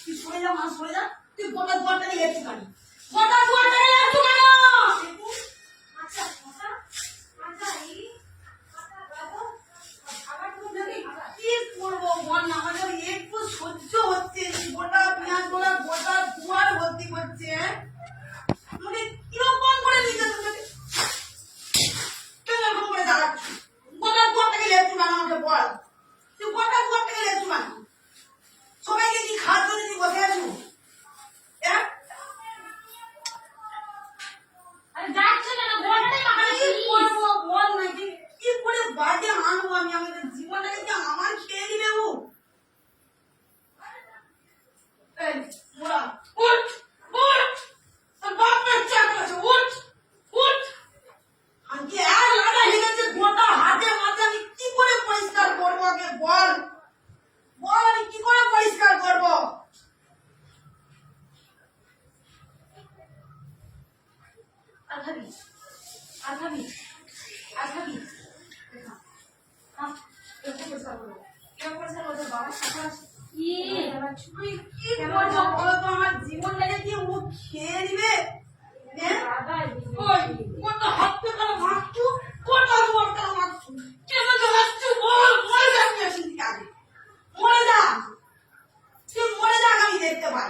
তুই সরে যা, মা সরে যা। তুই গোটা দুয়ারটা নিয়ে গেছিস কেন? গোটা দুয়ারটা নিয়ে গেছিস কেন? কি করবো বল না, আমাদের একটু সহ্য হচ্ছে। গোটা পেঁয়াজ গোলা গোটা দুয়ার ভর্তি করছে। মানে কিরকম করে দিতে তুমি কেন এরকম করে দাঁড়াচ্ছ? গোটা দুয়ারটাকে লেপছু কেন আমাকে বল? তুই গোটা দুয়ারটাকে লেপছু কেন? সবাইকে কি খাদ্য দিতে বসে আছো? কি করে বাজে আনবো আমি? আমাদের জীবনটাকে কি আমার খেয়ে দিবে ও? মোড়া উঠ উঠ, তোর বাপ বাচ্চা করেছে, উঠ উঠ। আমি কি আর লাগা লেগেছে গোটা হাতে মাথা, আমি কি করে পরিষ্কার করবো? আগে বল বল, আমি কি করে পরিষ্কার করবো? আর খাবি আর খাবি আর খাবি? আমার জীবনটাকে কি ও খেয়ে দিবে? মরে যা, আমি দেখতে পাই।